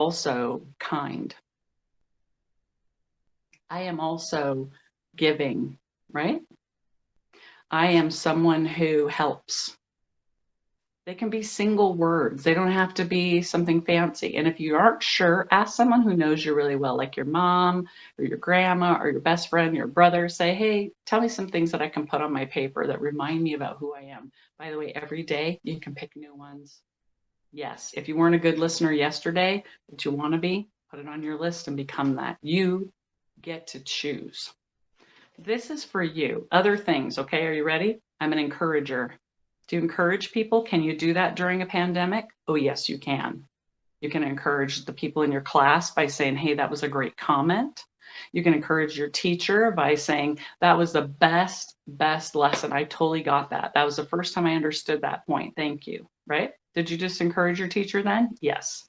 also kind. I am also giving, right? I am someone who helps. They can be single words. They don't have to be something fancy. And if you aren't sure, ask someone who knows you really well, like your mom or your grandma or your best friend, your brother. Say, hey, tell me some things that I can put on my paper that remind me about who I am. By the way, every day you can pick new ones. Yes, if you weren't a good listener yesterday, but you want to be, put it on your list and become that. You get to choose. This is for you. Other things, okay? Are you ready? I'm an encourager. Do you encourage people? Can you do that during a pandemic? Oh, yes, you can. You can encourage the people in your class by saying, hey, that was a great comment. You can encourage your teacher by saying, that was the best lesson. I totally got that. That was the first time I understood that point. Thank you, right? Did you just encourage your teacher then? Yes.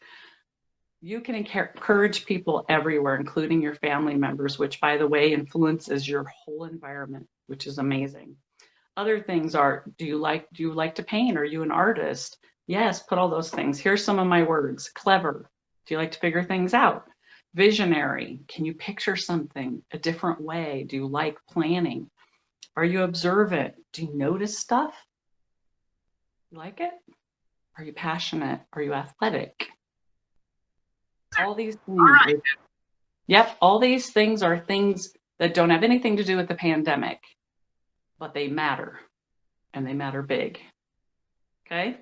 You can encourage people everywhere, including your family members, which, by the way, influences your whole environment, which is amazing. Other things are, do you like to paint? Are you an artist? Yes, put all those things. Here's some of my words. Clever. Do you like to figure things out? Visionary. Can you picture something a different way? Do you like planning? Are you observant? Do you notice stuff? You like it? Are you passionate? Are you athletic? All these things. Yep, all these things are things that don't have anything to do with the pandemic, but they matter, and they matter big. Okay?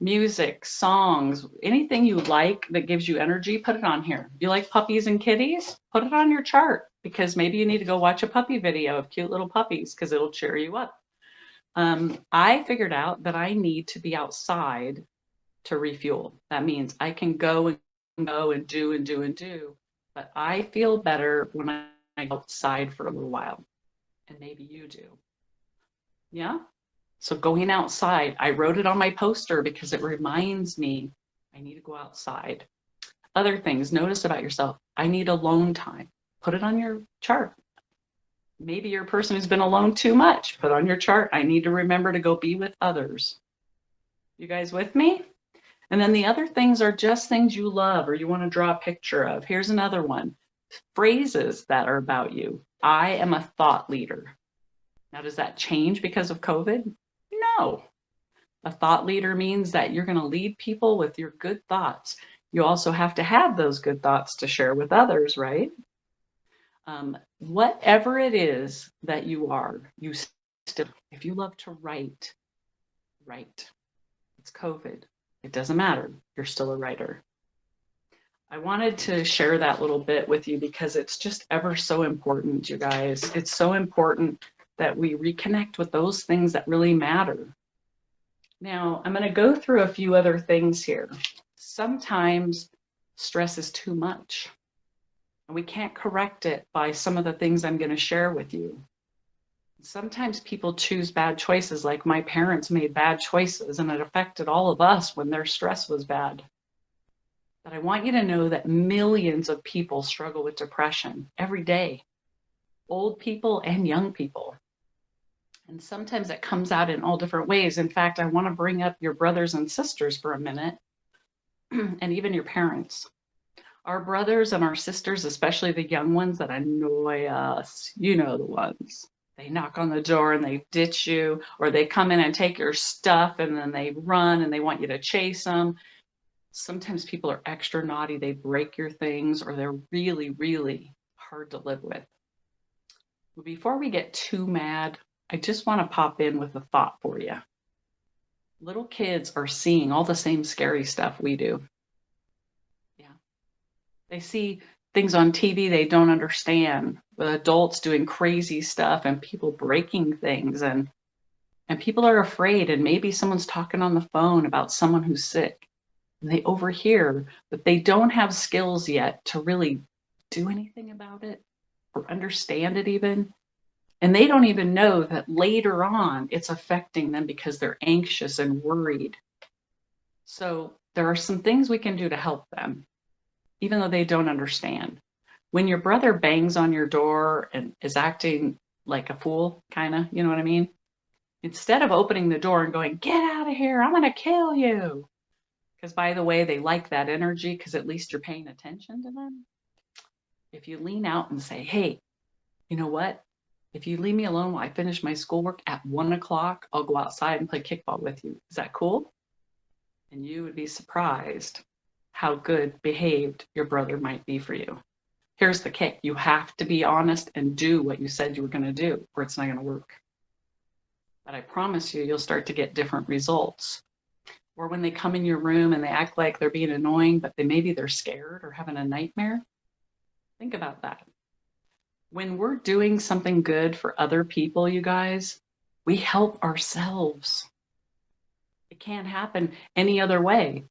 Music, songs, anything you like that gives you energy, put it on here. You like puppies and kitties? Put it on your chart, because maybe you need to go watch a puppy video of cute little puppies because it'll cheer you up. I figured out that I need to be outside to refuel. That means I can go and do, but I feel better when I go outside for a little while. And maybe you do. Yeah? So going outside, I wrote it on my poster because it reminds me I need to go outside. Other things, notice about yourself. I need alone time. Put it on your chart. Maybe you're a person who's been alone too much. Put on your chart. I need to remember to go be with others. You guys with me? And then the other things are just things you love or you want to draw a picture of. Here's another one. Phrases that are about you. I am a thought leader. Now, does that change because of COVID? No. A thought leader means that you're going to lead people with your good thoughts. You also have to have those good thoughts to share with others, right? Whatever it is that you are, you still, if you love to write, write. It's COVID. It doesn't matter. You're still a writer. I wanted to share that little bit with you because it's just ever so important, you guys. It's so important that we reconnect with those things that really matter. Now, I'm going to go through a few other things here. Sometimes stress is too much, and we can't correct it by some of the things I'm going to share with you. Sometimes people choose bad choices, like my parents made bad choices, and it affected all of us when their stress was bad. But I want you to know that millions of people struggle with depression every day, old people and young people. And sometimes it comes out in all different ways. In fact, I want to bring up your brothers and sisters for a minute, and even your parents. Our brothers and our sisters, especially the young ones that annoy us, you know the ones. They knock on the door and they ditch you, or they come in and take your stuff and then they run and they want you to chase them. Sometimes people are extra naughty. They break your things, or they're really, really hard to live with. But before we get too mad, I just want to pop in with a thought for you. Little kids are seeing all the same scary stuff we do. Yeah. They see things on TV they don't understand, with adults doing crazy stuff and people breaking things, and people are afraid, and maybe someone's talking on the phone about someone who's sick. And they overhear, but they don't have skills yet to really do anything about it or understand it even. And they don't even know that later on it's affecting them because they're anxious and worried. So there are some things we can do to help them, even though they don't understand. When your brother bangs on your door and is acting like a fool, kind of, you know what I mean? Instead of opening the door and going, get out of here, I'm going to kill you. Because by the way, they like that energy because at least you're paying attention to them. If you lean out and say, hey, you know what? If you leave me alone while I finish my schoolwork at 1 o'clock, I'll go outside and play kickball with you. Is that cool? And you would be surprised how good behaved your brother might be for you. Here's the kick. You have to be honest and do what you said you were going to do, or it's not going to work. But I promise you, you'll start to get different results. Or when they come in your room and they act like they're being annoying, but maybe they're scared or having a nightmare. Think about that. When we're doing something good for other people, you guys, we help ourselves. It can't happen any other way.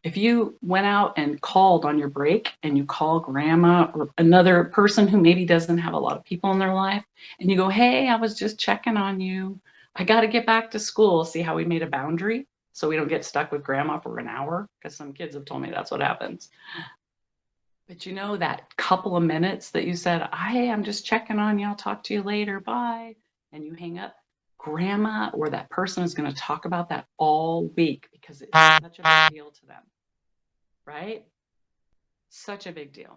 If you went out and called on your break and you call grandma or another person who maybe doesn't have a lot of people in their life and you go, hey, I was just checking on you. I got to get back to school. See how we made a boundary so we don't get stuck with grandma for an hour? Because some kids have told me that's what happens. But you know, that couple of minutes that you said, hey, I'm just checking on you. I'll talk to you later. Bye. And you hang up. Grandma or that person is going to talk about that all week because it's such a big deal to them. Right? Such a big deal.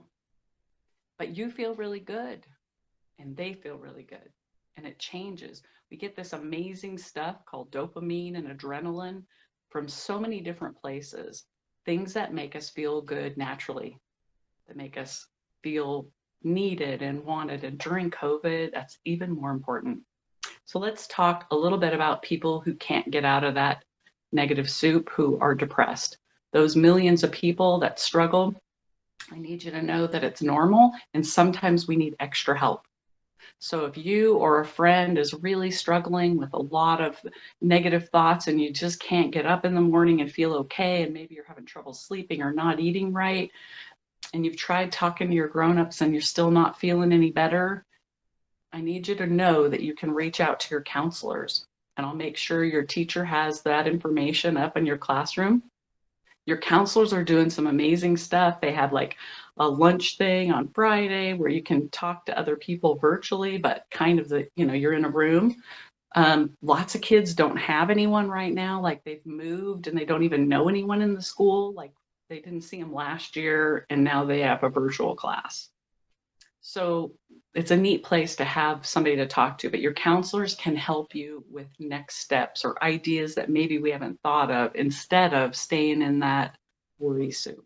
But you feel really good and they feel really good. And it changes. We get this amazing stuff called dopamine and adrenaline from so many different places. Things that make us feel good naturally, that make us feel needed and wanted. And during COVID, that's even more important. So let's talk a little bit about people who can't get out of that negative soup, who are depressed. Those millions of people that struggle, I need you to know that it's normal and sometimes we need extra help. So if you or a friend is really struggling with a lot of negative thoughts and you just can't get up in the morning and feel okay, and maybe you're having trouble sleeping or not eating right, and you've tried talking to your grown-ups and you're still not feeling any better, I need you to know that you can reach out to your counselors, and I'll make sure your teacher has that information up in your classroom. Your counselors are doing some amazing stuff. They have like a lunch thing on Friday where you can talk to other people virtually, but kind of you're in a room. Lots of kids don't have anyone right now, like they've moved and they don't even know anyone in the school. Like they didn't see them last year and now they have a virtual class. So it's a neat place to have somebody to talk to, but your counselors can help you with next steps or ideas that maybe we haven't thought of instead of staying in that worry soup.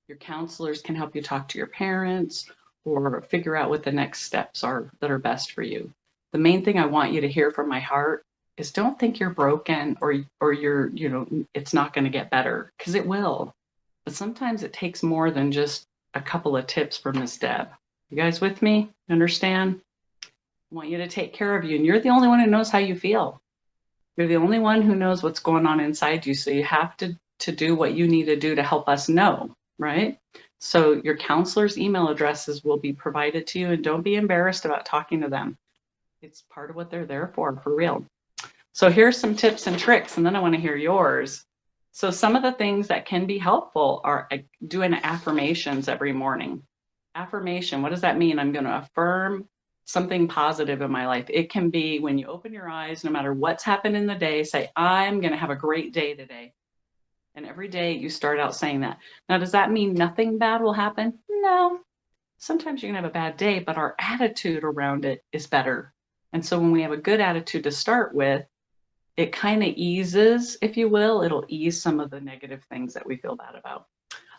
Your counselors can help you talk to your parents or figure out what the next steps are that are best for you. The main thing I want you to hear from my heart is don't think you're broken or you're, it's not going to get better, because it will. But sometimes it takes more than just a couple of tips from Miss Deb. You guys with me? Understand? I want you to take care of you. And you're the only one who knows how you feel. You're the only one who knows what's going on inside you. So you have to do what you need to do to help us know, right? So your counselor's email addresses will be provided to you, and don't be embarrassed about talking to them. It's part of what they're there for real. So here's some tips and tricks, and then I want to hear yours. So some of the things that can be helpful are doing affirmations every morning. Affirmation, what does that mean? I'm going to affirm something positive in my life. It can be when you open your eyes, no matter what's happened in the day, say, I'm going to have a great day today. And every day you start out saying that. Now, does that mean nothing bad will happen? No. Sometimes you can have a bad day, but our attitude around it is better. And so when we have a good attitude to start with, it kind of eases, if you will, it'll ease some of the negative things that we feel bad about.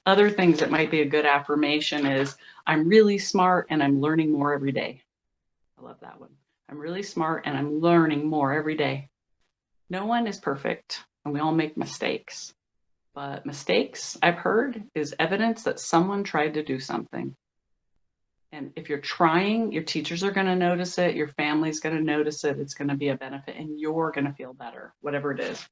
Other things that might be a good affirmation is, I'm really smart and I'm learning more every day. I love that one. I'm really smart and I'm learning more every day. No one is perfect and we all make mistakes. But mistakes, I've heard, is evidence that someone tried to do something. And if you're trying, your teachers are going to notice it, your family's going to notice it, it's going to be a benefit, and you're going to feel better, whatever it is.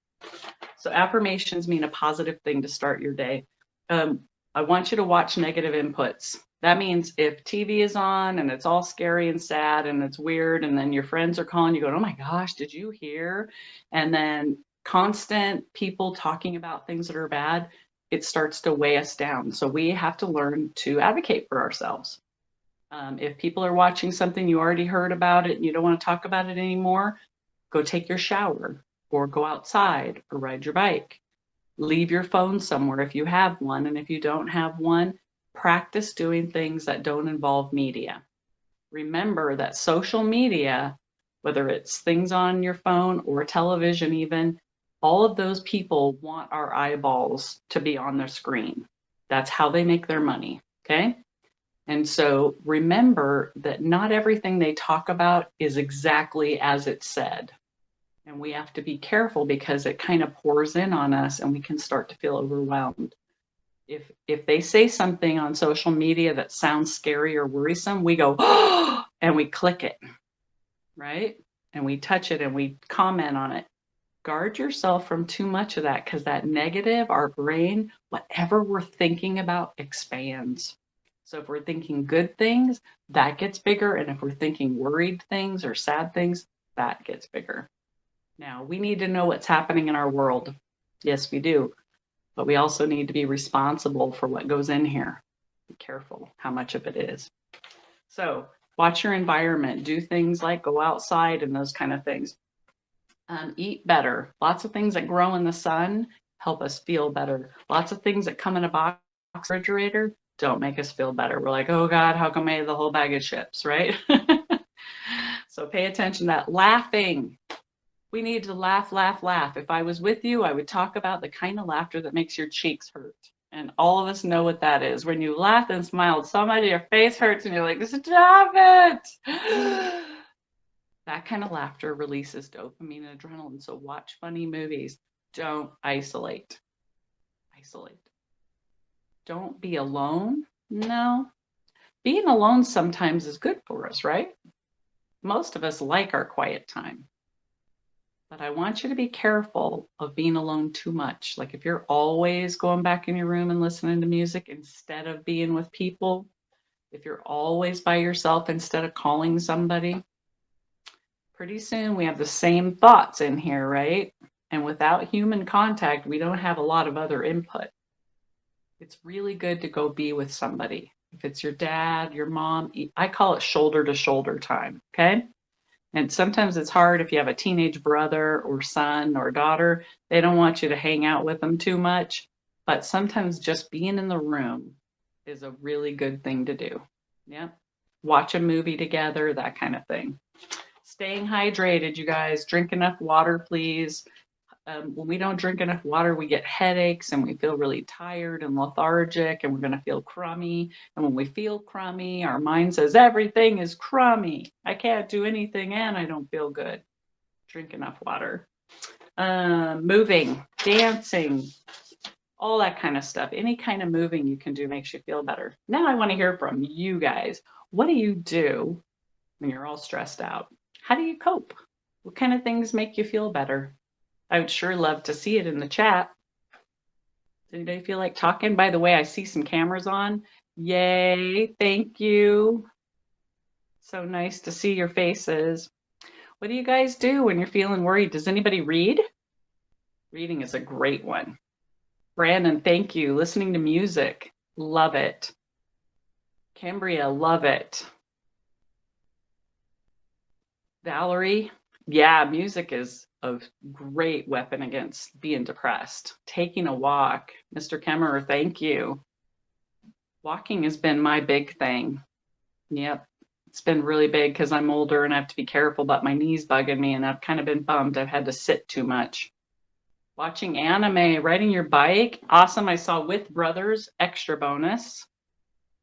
So affirmations mean a positive thing to start your day. I want you to watch negative inputs. That means if TV is on and it's all scary and sad and it's weird, and then your friends are calling you going, oh my gosh, did you hear? And then constant people talking about things that are bad, it starts to weigh us down. So we have to learn to advocate for ourselves. If people are watching something, you already heard about it and you don't want to talk about it anymore, go take your shower or go outside or ride your bike. Leave your phone somewhere if you have one. And if you don't have one, practice doing things that don't involve media. Remember that social media, whether it's things on your phone or television even, all of those people want our eyeballs to be on their screen. That's how they make their money, okay? And so remember that not everything they talk about is exactly as it's said. And we have to be careful because it kind of pours in on us and we can start to feel overwhelmed. If they say something on social media that sounds scary or worrisome, we go, oh, and we click it, right? And we touch it and we comment on it. Guard yourself from too much of that because that negative, our brain, whatever we're thinking about expands. So if we're thinking good things, that gets bigger. And if we're thinking worried things or sad things, that gets bigger. Now, we need to know what's happening in our world. Yes, we do. But we also need to be responsible for what goes in here. Be careful how much of it is. So watch your environment. Do things like go outside and those kind of things. Eat better. Lots of things that grow in the sun help us feel better. Lots of things that come in a box refrigerator don't make us feel better. We're like, oh God, how come I ate the whole bag of chips, right? So pay attention to that. Laughing. We need to laugh, laugh, laugh. If I was with you, I would talk about the kind of laughter that makes your cheeks hurt. And all of us know what that is. When you laugh and smile so much, your face hurts and you're like, stop it. That kind of laughter releases dopamine and adrenaline. So watch funny movies. Don't isolate. Isolate. Don't be alone. No. Being alone sometimes is good for us, right? Most of us like our quiet time. But I want you to be careful of being alone too much. Like if you're always going back in your room and listening to music instead of being with people, if you're always by yourself instead of calling somebody, pretty soon we have the same thoughts in here, right? And without human contact, we don't have a lot of other input. It's really good to go be with somebody. If it's your dad, your mom, I call it shoulder to shoulder time, okay? And sometimes it's hard if you have a teenage brother or son or daughter. They don't want you to hang out with them too much. But sometimes just being in the room is a really good thing to do. Yeah. Watch a movie together, that kind of thing. Staying hydrated, you guys. Drink enough water, please. When we don't drink enough water, we get headaches and we feel really tired and lethargic and we're going to feel crummy. And when we feel crummy, our mind says, everything is crummy. I can't do anything and I don't feel good. Drink enough water. Moving, dancing, all that kind of stuff. Any kind of moving you can do makes you feel better. Now I want to hear from you guys. What do you do when you're all stressed out? How do you cope? What kind of things make you feel better? I would sure love to see it in the chat. Does anybody feel like talking? By the way, I see some cameras on. Yay, thank you. So nice to see your faces. What do you guys do when you're feeling worried? Does anybody read? Reading is a great one. Brandon, thank you. Listening to music, love it. Cambria, love it. Valerie, yeah, music is a great weapon against being depressed. Taking a walk. Mr. Kemmerer, thank you. Walking has been my big thing. Yep. It's been really big because I'm older and I have to be careful, but my knee's bugging me and I've kind of been bummed. I've had to sit too much. Watching anime, riding your bike. Awesome. I saw With Brothers, extra bonus.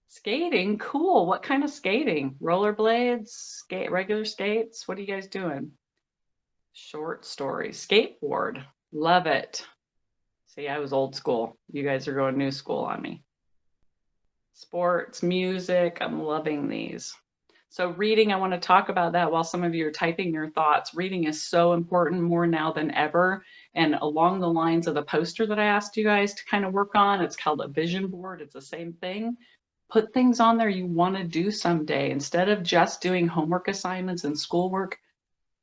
Skating, cool. What kind of skating? Rollerblades, skate, regular skates? What are you guys doing? Short story, skateboard, love it. See, I was old school. You guys are going new school on me. Sports, music, I'm loving these. So reading, I want to talk about that while some of you are typing your thoughts. Reading is so important more now than ever. And along the lines of the poster that I asked you guys to kind of work on, it's called a vision board. It's the same thing. Put things on there you want to do someday. Instead of just doing homework assignments and schoolwork,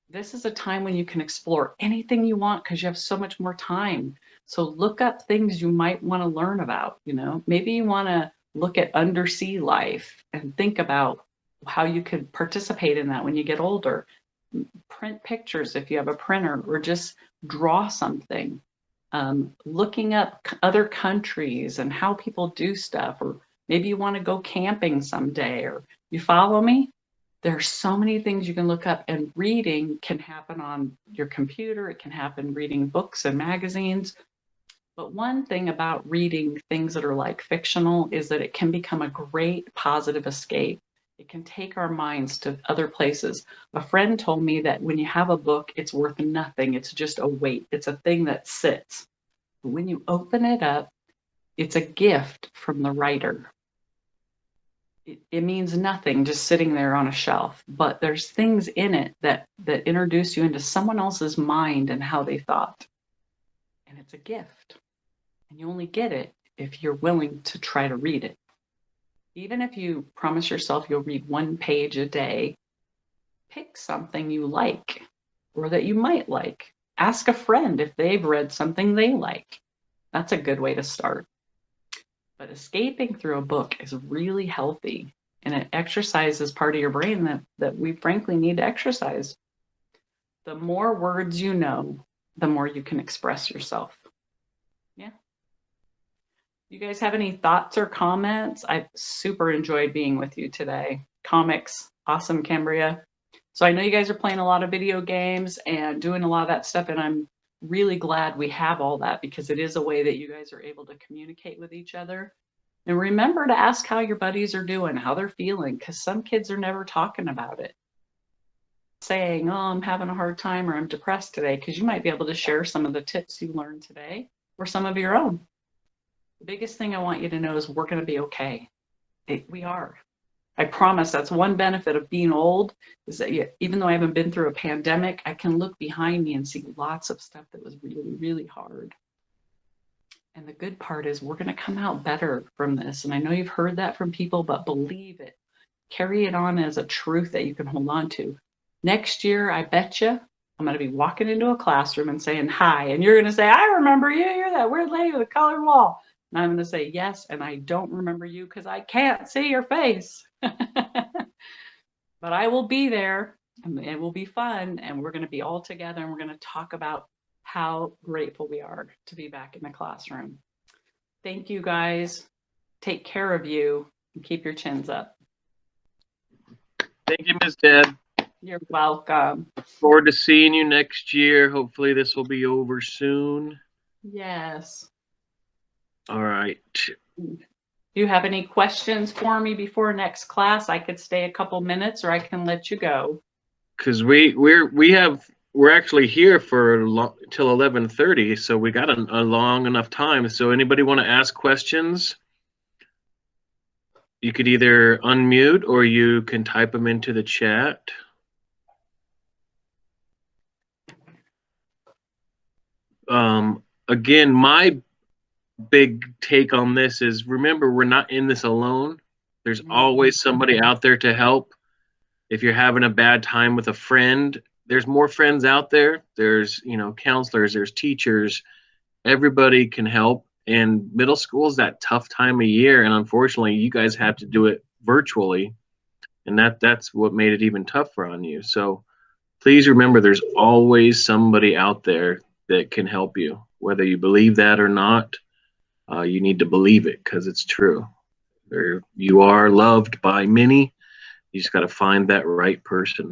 this is a time when you can explore anything you want because you have so much more time. So look up things you might want to learn about, you know. Maybe you want to look at undersea life and think about how you could participate in that when you get older. Print pictures if you have a printer or just draw something. looking up other countries and how people do stuff, or maybe you want to go camping someday, or you follow me? There are so many things you can look up, and reading can happen on your computer. It can happen reading books and magazines. But one thing about reading things that are like fictional is that it can become a great positive escape. It can take our minds to other places. A friend told me that when you have a book, it's worth nothing. It's just a weight. It's a thing that sits. But when you open it up, it's a gift from the writer. It means nothing just sitting there on a shelf, but there's things in it that introduce you into someone else's mind and how they thought. And it's a gift. And you only get it if you're willing to try to read it. Even if you promise yourself you'll read 1 page a day, pick something you like or that you might like. Ask a friend if they've read something they like. That's a good way to start. But escaping through a book is really healthy, and it exercises part of your brain that we frankly need to exercise. The more words you know, the more you can express yourself. Yeah. You guys have any thoughts or comments? I've super enjoyed being with you today. Comics, awesome, Cambria. So I know you guys are playing a lot of video games and doing a lot of that stuff, and I'm really glad we have all that, because it is a way that you guys are able to communicate with each other. And remember to ask how your buddies are doing, how they're feeling, because some kids are never talking about it. Saying, oh, I'm having a hard time, or I'm depressed today, because you might be able to share some of the tips you learned today or some of your own. The biggest thing I want you to know is we're going to be okay. We are. I promise. That's one benefit of being old, is that even though I haven't been through a pandemic, I can look behind me and see lots of stuff that was really, really hard. And the good part is we're going to come out better from this. And I know you've heard that from people, but believe it. Carry it on as a truth that you can hold on to. Next year, I bet you I'm going to be walking into a classroom and saying hi. And you're going to say, I remember you. You're that weird lady with a colored wall. And I'm going to say, yes, and I don't remember you because I can't see your face. But I will be there, and it will be fun, and we're going to be all together, and we're going to talk about how grateful we are to be back in the classroom. Thank you, guys. Take care of you, and keep your chins up. Thank you, Ms. Deb. You're welcome. Look forward to seeing you next year. Hopefully this will be over soon. Yes. All right. Do you have any questions for me before next class? I could stay a couple minutes, or I can let you go. Because we're actually here for till 11:30, so we got a long enough time. So anybody want to ask questions? You could either unmute or you can type them into the chat. Again, my big take on this is, remember, we're not in this alone. There's always somebody out there to help. If you're having a bad time with a friend, there's more friends out there. There's, counselors, there's teachers. Everybody can help. And middle school is that tough time of year, and unfortunately, you guys have to do it virtually, and that's what made it even tougher on you. So please remember, there's always somebody out there that can help you, whether you believe that or not. You need to believe it, because it's true. You are loved by many. You just got to find that right person.